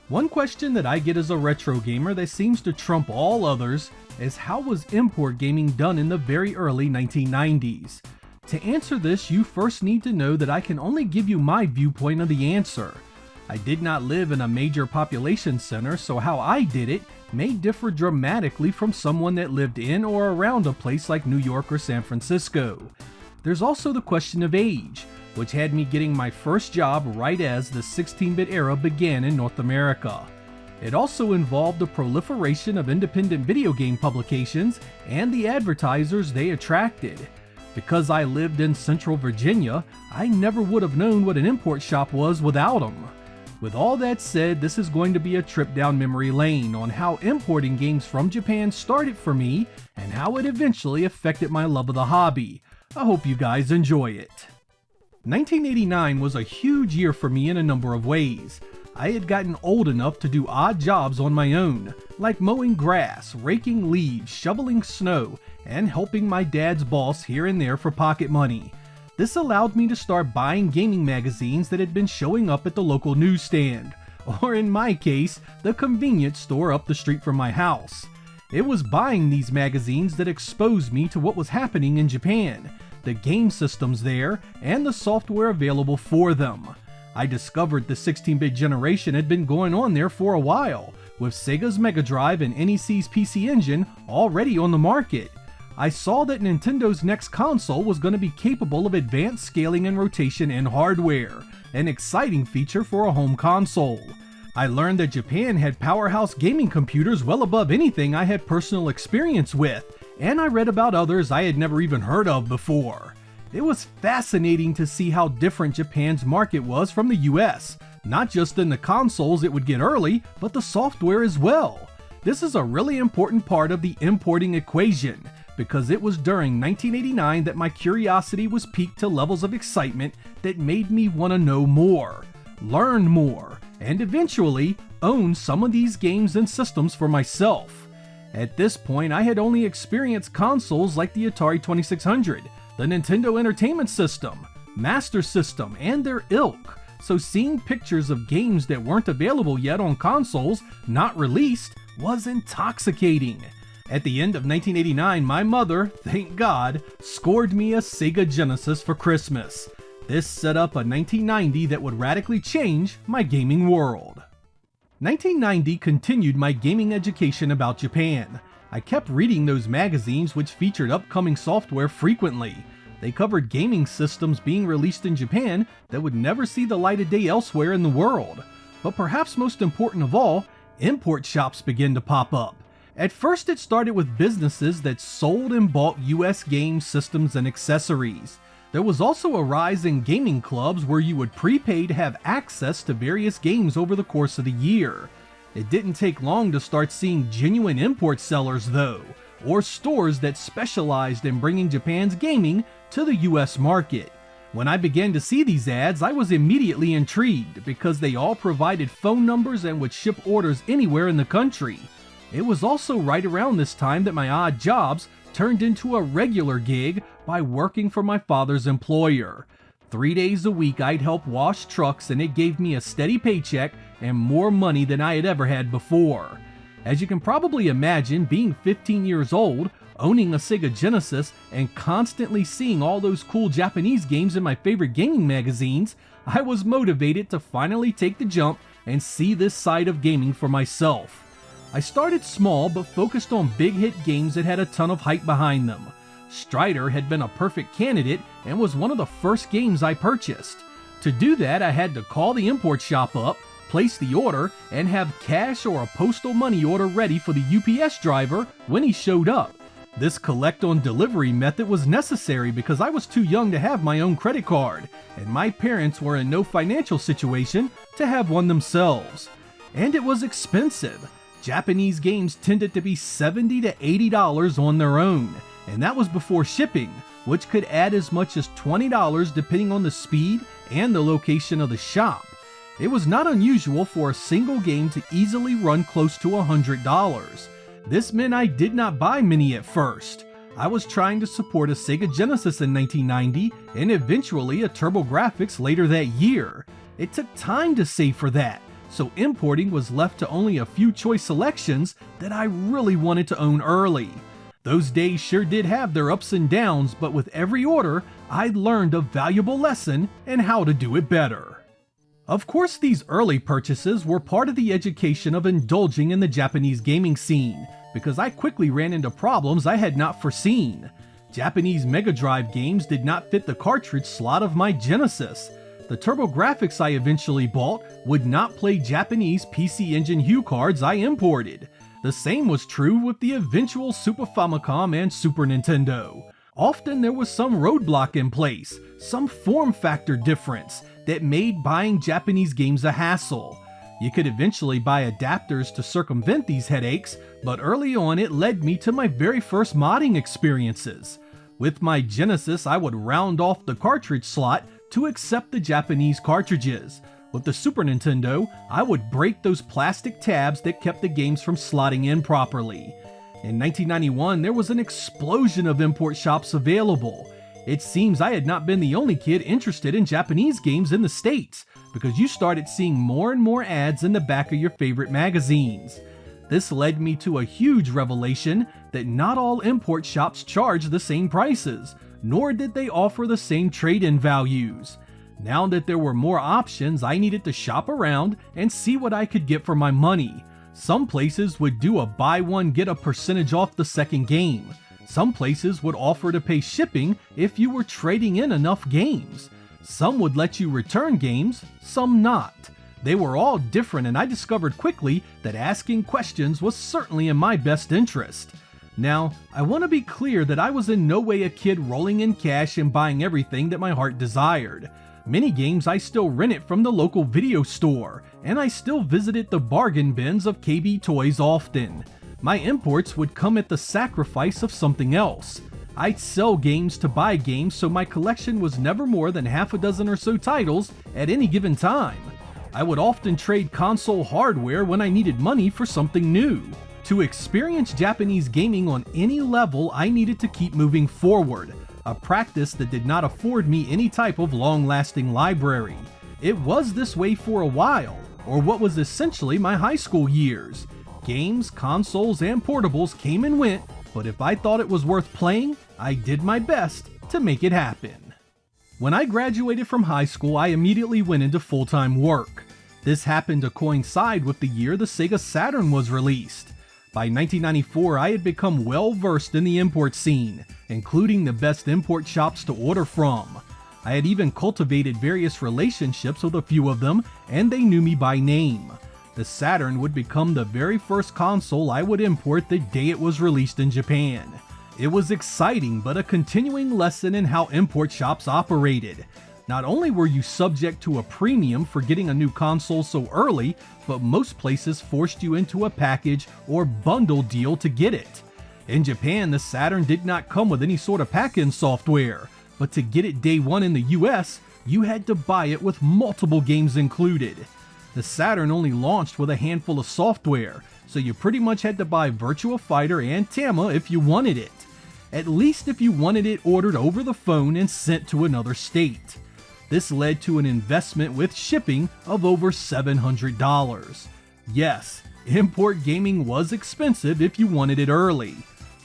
One question that I get as a retro gamer that seems to trump all others is how was import gaming done in the very early 1990s? To answer this, you first need to know that I can only give you my viewpoint of the answer. I did not live in a major population center, so how I did it may differ dramatically from someone that lived in or around a place like New York or San Francisco. There's also the question of age, which had me getting my first job right as the 16-bit era began in North America. It also involved the proliferation of independent video game publications and the advertisers they attracted. Because I lived in Central Virginia, I never would have known what an import shop was without them. With all that said, this is going to be a trip down memory lane on how importing games from Japan started for me and how it eventually affected my love of the hobby. I hope you guys enjoy it. 1989 was a huge year for me in a number of ways. I had gotten old enough to do odd jobs on my own, like mowing grass, raking leaves, shoveling snow, and helping my dad's boss here and there for pocket money. This allowed me to start buying gaming magazines that had been showing up at the local newsstand, or in my case, the convenience store up the street from my house. It was buying these magazines that exposed me to what was happening in Japan, the game systems there, and the software available for them. I discovered the 16-bit generation had been going on there for a while, with Sega's Mega Drive and NEC's PC Engine already on the market. I saw that Nintendo's next console was going to be capable of advanced scaling and rotation in hardware, an exciting feature for a home console. I learned that Japan had powerhouse gaming computers well above anything I had personal experience with, and I read about others I had never even heard of before. It was fascinating to see how different Japan's market was from the US, not just in the consoles it would get early, but the software as well. This is a really important part of the importing equation, because it was during 1989 that my curiosity was piqued to levels of excitement that made me want to know more, learn more, and eventually own some of these games and systems for myself. At this point, I had only experienced consoles like the Atari 2600, the Nintendo Entertainment System, Master System, and their ilk, so seeing pictures of games that weren't available yet on consoles not released was intoxicating. At the end of 1989, my mother, thank God, scored me a Sega Genesis for Christmas. This set up a 1990 that would radically change my gaming world. 1990 continued my gaming education about Japan. I kept reading those magazines which featured upcoming software frequently. They covered gaming systems being released in Japan that would never see the light of day elsewhere in the world. But perhaps most important of all, import shops began to pop up. At first it started with businesses that sold and bought US game systems and accessories. There was also a rise in gaming clubs where you would prepay to have access to various games over the course of the year. It didn't take long to start seeing genuine import sellers though, or stores that specialized in bringing Japan's gaming to the US market. When I began to see these ads, I was immediately intrigued because they all provided phone numbers and would ship orders anywhere in the country. It was also right around this time that my odd jobs turned into a regular gig by working for my father's employer. 3 days a week I'd help wash trucks and it gave me a steady paycheck and more money than I had ever had before. As you can probably imagine, being 15 years old, owning a Sega Genesis, and constantly seeing all those cool Japanese games in my favorite gaming magazines, I was motivated to finally take the jump and see this side of gaming for myself. I started small but focused on big hit games that had a ton of hype behind them. Strider had been a perfect candidate and was one of the first games I purchased. To do that, I had to call the import shop up, place the order, and have cash or a postal money order ready for the UPS driver when he showed up. This collect on delivery method was necessary because I was too young to have my own credit card, and my parents were in no financial situation to have one themselves. And it was expensive. Japanese games tended to be $70 to $80 on their own, and that was before shipping, which could add as much as $20 depending on the speed and the location of the shop. It was not unusual for a single game to easily run close to $100. This meant I did not buy many at first. I was trying to support a Sega Genesis in 1990 and eventually a Supergrafx later that year. It took time to save for that, so importing was left to only a few choice selections that I really wanted to own early. Those days sure did have their ups and downs, but with every order, I'd learned a valuable lesson and how to do it better. Of course, these early purchases were part of the education of indulging in the Japanese gaming scene, because I quickly ran into problems I had not foreseen. Japanese Mega Drive games did not fit the cartridge slot of my Genesis. The TurboGrafx I eventually bought would not play Japanese PC Engine Hue cards I imported. The same was true with the eventual Super Famicom and Super Nintendo. Often there was some roadblock in place, some form factor difference that made buying Japanese games a hassle. You could eventually buy adapters to circumvent these headaches, but early on it led me to my very first modding experiences. With my Genesis, I would round off the cartridge slot to accept the Japanese cartridges. With the Super Nintendo, I would break those plastic tabs that kept the games from slotting in properly. In 1991, there was an explosion of import shops available. It seems I had not been the only kid interested in Japanese games in the States, because you started seeing more and more ads in the back of your favorite magazines. This led me to a huge revelation that not all import shops charge the same prices, nor did they offer the same trade-in values. Now that there were more options, I needed to shop around and see what I could get for my money. Some places would do a buy one get a percentage off the second game. Some places would offer to pay shipping if you were trading in enough games. Some would let you return games, some not. They were all different, and I discovered quickly that asking questions was certainly in my best interest. Now, I want to be clear that I was in no way a kid rolling in cash and buying everything that my heart desired. Many games I still rented from the local video store, and I still visited the bargain bins of KB Toys often. My imports would come at the sacrifice of something else. I'd sell games to buy games, so my collection was never more than half a dozen or so titles at any given time. I would often trade console hardware when I needed money for something new. To experience Japanese gaming on any level, I needed to keep moving forward, a practice that did not afford me any type of long-lasting library. It was this way for a while, or what was essentially my high school years. Games, consoles, and portables came and went, but if I thought it was worth playing, I did my best to make it happen. When I graduated from high school, I immediately went into full-time work. This happened to coincide with the year the Sega Saturn was released. By 1994, I had become well versed in the import scene, including the best import shops to order from. I had even cultivated various relationships with a few of them, and they knew me by name. The Saturn would become the very first console I would import the day it was released in Japan. It was exciting, but a continuing lesson in how import shops operated. Not only were you subject to a premium for getting a new console so early, but most places forced you into a package or bundle deal to get it. In Japan, the Saturn did not come with any sort of pack-in software, but to get it day one in the US, you had to buy it with multiple games included. The Saturn only launched with a handful of software, so you pretty much had to buy Virtua Fighter and Tama if you wanted it. At least if you wanted it ordered over the phone and sent to another state. This led to an investment with shipping of over $700. Yes, import gaming was expensive if you wanted it early.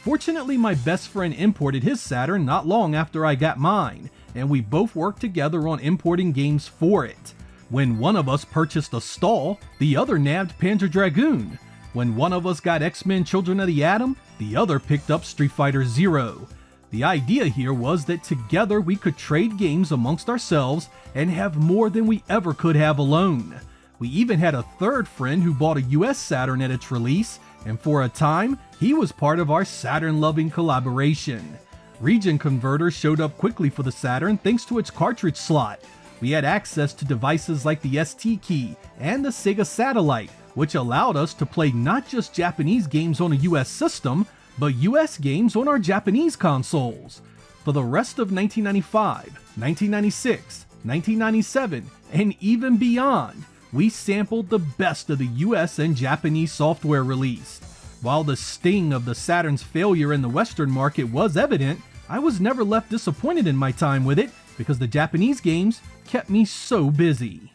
Fortunately, my best friend imported his Saturn not long after I got mine, and we both worked together on importing games for it. When one of us purchased Astal, the other nabbed Panzer Dragoon. When one of us got X-Men Children of the Atom, the other picked up Street Fighter Zero. The idea here was that together we could trade games amongst ourselves and have more than we ever could have alone. We even had a third friend who bought a US Saturn at its release, and for a time, he was part of our Saturn-loving collaboration. Region converters showed up quickly for the Saturn thanks to its cartridge slot. We had access to devices like the ST key and the Sega Satellite, which allowed us to play not just Japanese games on a US system, but US games on our Japanese consoles. For the rest of 1995, 1996, 1997, and even beyond, we sampled the best of the US and Japanese software released. While the sting of the Saturn's failure in the Western market was evident, I was never left disappointed in my time with it because the Japanese games kept me so busy.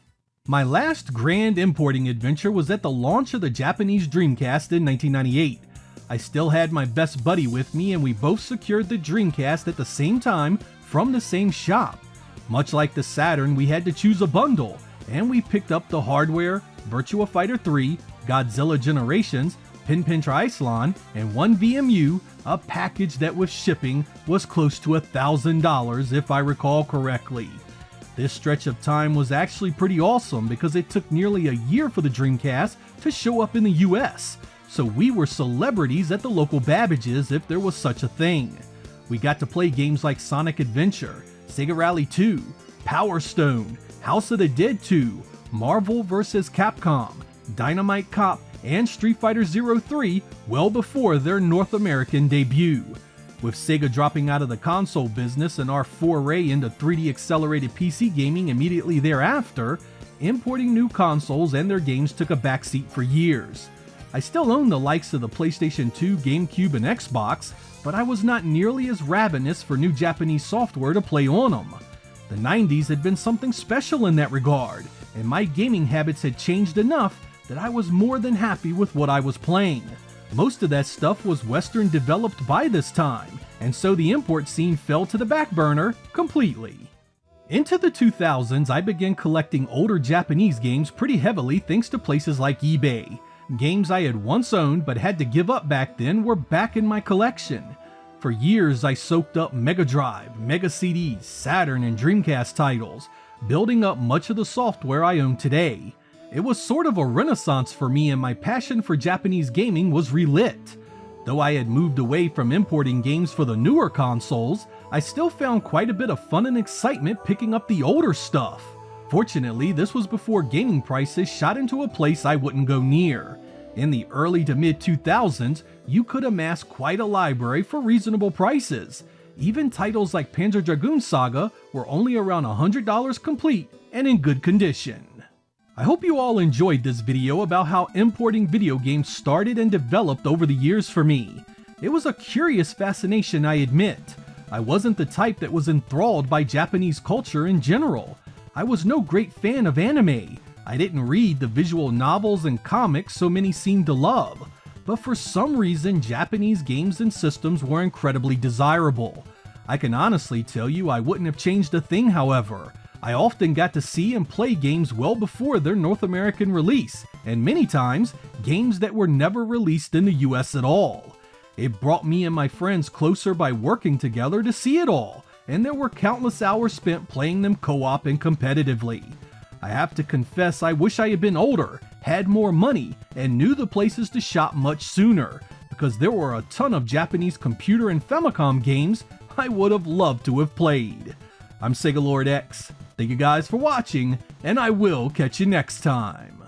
My last grand importing adventure was at the launch of the Japanese Dreamcast in 1998. I still had my best buddy with me and we both secured the Dreamcast at the same time from the same shop. Much like the Saturn, we had to choose a bundle, and we picked up the hardware, Virtua Fighter 3, Godzilla Generations, Pinpintra Iceland, and one VMU, a package that with shipping was close to $1,000 if I recall correctly. This stretch of time was actually pretty awesome because it took nearly a year for the Dreamcast to show up in the US, so we were celebrities at the local Babbages if there was such a thing. We got to play games like Sonic Adventure, Sega Rally 2, Power Stone, House of the Dead 2, Marvel vs. Capcom, Dynamite Cop, and Street Fighter 03 well before their North American debut. With Sega dropping out of the console business and our foray into 3D accelerated PC gaming immediately thereafter, importing new consoles and their games took a backseat for years. I still own the likes of the PlayStation 2, GameCube, and Xbox, but I was not nearly as ravenous for new Japanese software to play on them. The 90s had been something special in that regard, and my gaming habits had changed enough that I was more than happy with what I was playing. Most of that stuff was Western developed by this time, and so the import scene fell to the back burner completely. Into the 2000s, I began collecting older Japanese games pretty heavily thanks to places like eBay. Games I had once owned but had to give up back then were back in my collection. For years, I soaked up Mega Drive, Mega CDs, Saturn, and Dreamcast titles, building up much of the software I own today. It was sort of a renaissance for me and my passion for Japanese gaming was relit. Though I had moved away from importing games for the newer consoles, I still found quite a bit of fun and excitement picking up the older stuff. Fortunately, this was before gaming prices shot into a place I wouldn't go near. In the early to mid 2000s, you could amass quite a library for reasonable prices. Even titles like Panzer Dragoon Saga were only around $100 complete and in good condition. I hope you all enjoyed this video about how importing video games started and developed over the years for me. It was a curious fascination, I admit. I wasn't the type that was enthralled by Japanese culture in general. I was no great fan of anime. I didn't read the visual novels and comics so many seemed to love. But for some reason, Japanese games and systems were incredibly desirable. I can honestly tell you I wouldn't have changed a thing, however. I often got to see and play games well before their North American release, and many times, games that were never released in the US at all. It brought me and my friends closer by working together to see it all, and there were countless hours spent playing them co-op and competitively. I have to confess I wish I had been older, had more money, and knew the places to shop much sooner, because there were a ton of Japanese computer and Famicom games I would have loved to have played. I'm Sega Lord X. Thank you guys for watching, and I will catch you next time.